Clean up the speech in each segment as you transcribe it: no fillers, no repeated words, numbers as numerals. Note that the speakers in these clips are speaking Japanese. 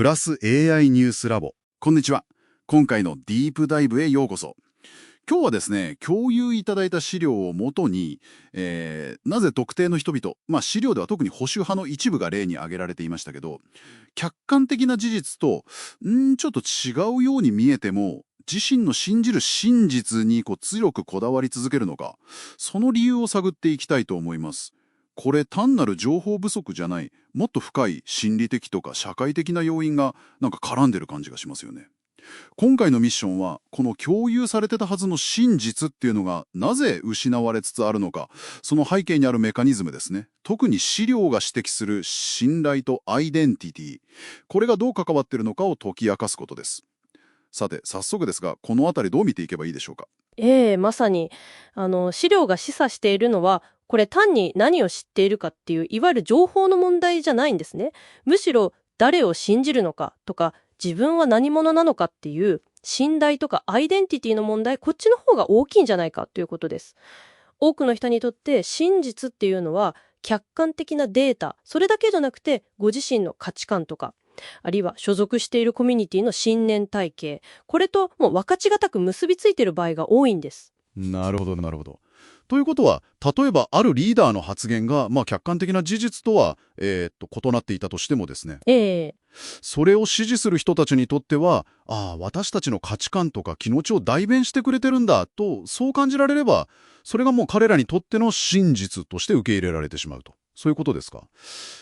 プラス AI ニュースラボ。こんにちは。今回のディープダイブへようこそ。今日はですね、共有いただいた資料をもとに、なぜ特定の人々、資料では特に保守派の一部が例に挙げられていましたけど、客観的な事実と、ちょっと違うように見えても、自身の信じる真実に強くこだわり続けるのか、その理由を探っていきたいと思います。これ単なる情報不足じゃない、もっと深い心理的とか社会的な要因が絡んでる感じがしますよね。今回のミッションは、この共有されてたはずの真実っていうのがなぜ失われつつあるのか、その背景にあるメカニズムですね。特に資料が指摘する信頼とアイデンティティ、これがどう関わっているのかを解き明かすことです。さて、早速ですが、このあたりどう見ていけばいいでしょうか。まさに資料が示唆しているのは、これ単に何を知っているかっていういわゆる情報の問題じゃないんですね。むしろ誰を信じるのかとか、自分は何者なのかっていう信頼とかアイデンティティの問題、こっちの方が大きいんじゃないかということです。多くの人にとって真実っていうのは客観的なデータ、それだけじゃなくてご自身の価値観とか、あるいは所属しているコミュニティの信念体系、これともう分かちがたく結びついている場合が多いんです。なるほど、なるほど。ということは、例えばあるリーダーの発言が、客観的な事実とは、異なっていたとしてもですね、それを支持する人たちにとっては、私たちの価値観とか気持ちを代弁してくれてるんだと、そう感じられれば、それがもう彼らにとっての真実として受け入れられてしまうと。そういうことですか。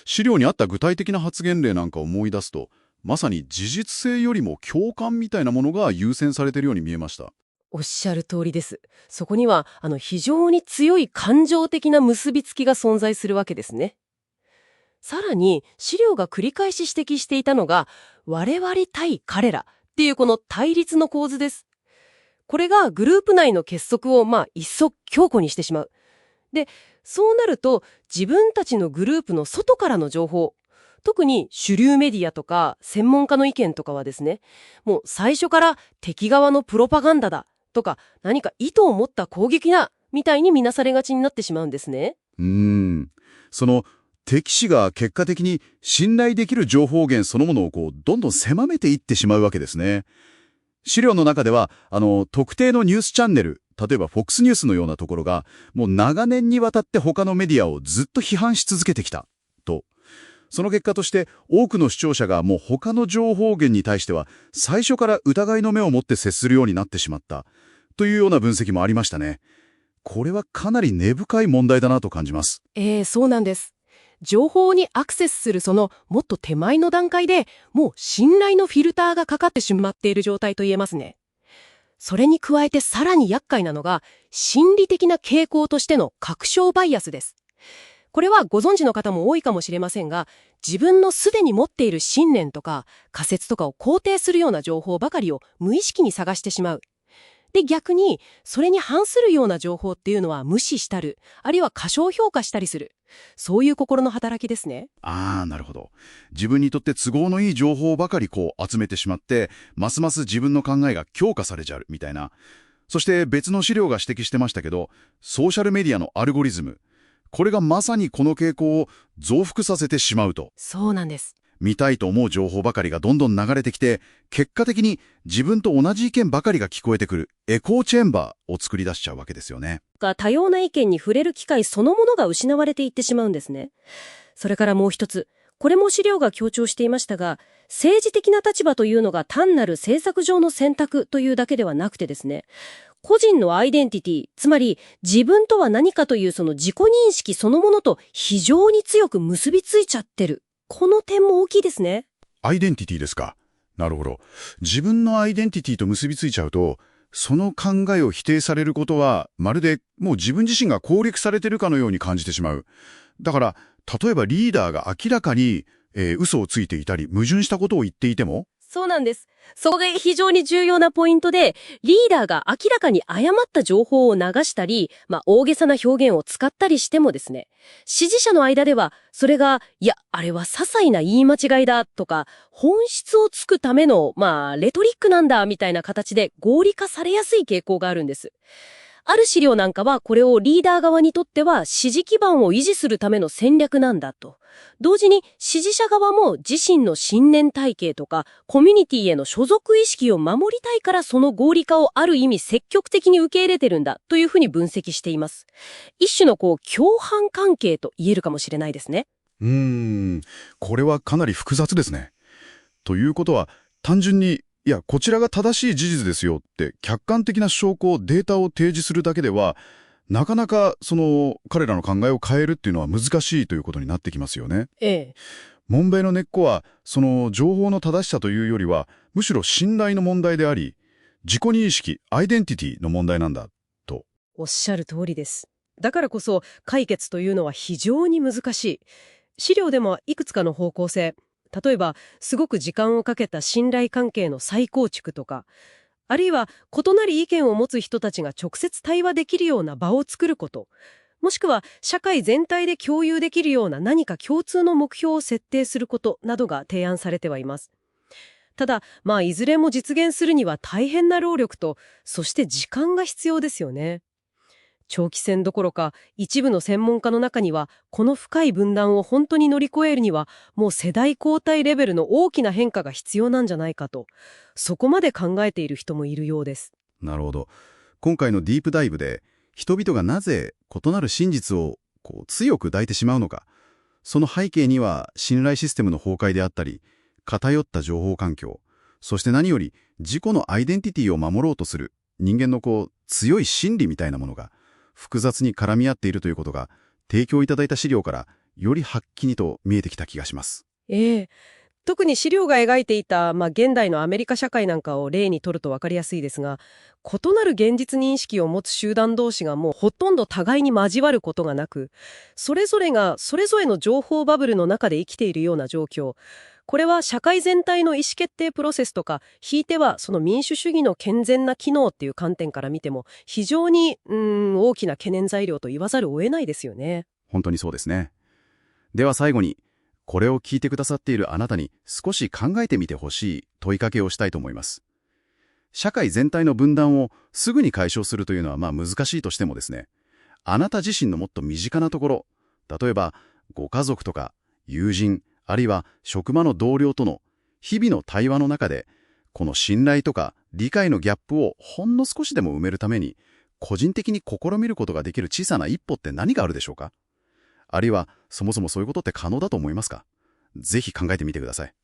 資料にあった具体的な発言例なんかを思い出すと、まさに事実性よりも共感みたいなものが優先されているように見えました。おっしゃる通りです。そこには非常に強い感情的な結びつきが存在するわけですね。さらに資料が繰り返し指摘していたのが、我々対彼らっていうこの対立の構図です。これがグループ内の結束を一層強固にしてしまう。で、そうなると自分たちのグループの外からの情報、特に主流メディアとか専門家の意見とかはですね、もう最初から敵側のプロパガンダだとか、何か意図を持った攻撃だみたいに見なされがちになってしまうんですね。その敵視が結果的に信頼できる情報源そのものをどんどん狭めていってしまうわけですね。資料の中では特定のニュースチャンネル、例えば FOX ニュースのようなところがもう長年にわたって他のメディアをずっと批判し続けてきたと。その結果として多くの視聴者がもう他の情報源に対しては最初から疑いの目を持って接するようになってしまったというような分析もありましたね。これはかなり根深い問題だなと感じます。そうなんです。情報にアクセスするそのもっと手前の段階でもう信頼のフィルターがかかってしまっている状態と言えますね。それに加えてさらに厄介なのが心理的な傾向としての確証バイアスです。これはご存知の方も多いかもしれませんが、自分のすでに持っている信念とか仮説とかを肯定するような情報ばかりを無意識に探してしまう。で、逆にそれに反するような情報っていうのは無視したる、あるいは過小評価したりする。そういう心の働きですね。なるほど。自分にとって都合のいい情報ばかり集めてしまって、ますます自分の考えが強化されちゃうみたいな。そして別の資料が指摘してましたけど、ソーシャルメディアのアルゴリズム。これがまさにこの傾向を増幅させてしまうと。そうなんです。見たいと思う情報ばかりがどんどん流れてきて、結果的に自分と同じ意見ばかりが聞こえてくるエコーチェンバーを作り出しちゃうわけですよね。多様な意見に触れる機会そのものが失われていってしまうんですね。それからもう一つ、これも資料が強調していましたが、政治的な立場というのが単なる政策上の選択というだけではなくてですね、個人のアイデンティティ、つまり自分とは何かというその自己認識そのものと非常に強く結びついちゃってる。この点も大きいですね。アイデンティティですか。なるほど。自分のアイデンティティと結びついちゃうと、その考えを否定されることは、まるでもう自分自身が攻略されてるかのように感じてしまう。だから、例えばリーダーが明らかに、嘘をついていたり、矛盾したことを言っていても、そうなんです。そこが非常に重要なポイントで、リーダーが明らかに誤った情報を流したり、大げさな表現を使ったりしてもですね、支持者の間では、それが、あれは些細な言い間違いだとか、本質をつくための、レトリックなんだみたいな形で合理化されやすい傾向があるんです。ある資料なんかはこれをリーダー側にとっては支持基盤を維持するための戦略なんだと。同時に支持者側も自身の信念体系とかコミュニティへの所属意識を守りたいからその合理化をある意味積極的に受け入れてるんだというふうに分析しています。一種の共犯関係と言えるかもしれないですね。これはかなり複雑ですね。ということは、単純に、いや、こちらが正しい事実ですよって客観的な証拠、データを提示するだけでは、なかなか彼らの考えを変えるっていうのは難しいということになってきますよね。ええ。問題の根っこは、その情報の正しさというよりは、むしろ信頼の問題であり、自己認識、アイデンティティの問題なんだ、と。おっしゃる通りです。だからこそ解決というのは非常に難しい。資料でもいくつかの方向性、例えばすごく時間をかけた信頼関係の再構築とか、あるいは異なる意見を持つ人たちが直接対話できるような場を作ること、もしくは社会全体で共有できるような何か共通の目標を設定することなどが提案されてはいます。ただ、いずれも実現するには大変な労力と、そして時間が必要ですよね。長期戦どころか、一部の専門家の中には、この深い分断を本当に乗り越えるには、もう世代交代レベルの大きな変化が必要なんじゃないかと、そこまで考えている人もいるようです。なるほど。今回のディープダイブで、人々がなぜ異なる真実を強く抱いてしまうのか、その背景には信頼システムの崩壊であったり、偏った情報環境、そして何より自己のアイデンティティを守ろうとする人間の強い心理みたいなものが複雑に絡み合っているということが提供いただいた資料からよりはっきりと見えてきた気がします。ええ。特に資料が描いていた、現代のアメリカ社会なんかを例にとると分かりやすいですが、異なる現実認識を持つ集団同士がもうほとんど互いに交わることがなく、それぞれがそれぞれの情報バブルの中で生きているような状況。これは社会全体の意思決定プロセスとか、ひいてはその民主主義の健全な機能っていう観点から見ても、非常に大きな懸念材料と言わざるを得ないですよね。本当にそうですね。では最後に、これを聞いてくださっているあなたに少し考えてみてほしい問いかけをしたいと思います。社会全体の分断をすぐに解消するというのは難しいとしてもですね、あなた自身のもっと身近なところ、例えばご家族とか友人、あるいは職場の同僚との日々の対話の中で、この信頼とか理解のギャップをほんの少しでも埋めるために、個人的に試みることができる小さな一歩って何があるでしょうか？あるいはそもそもそういうことって可能だと思いますか？ぜひ考えてみてください。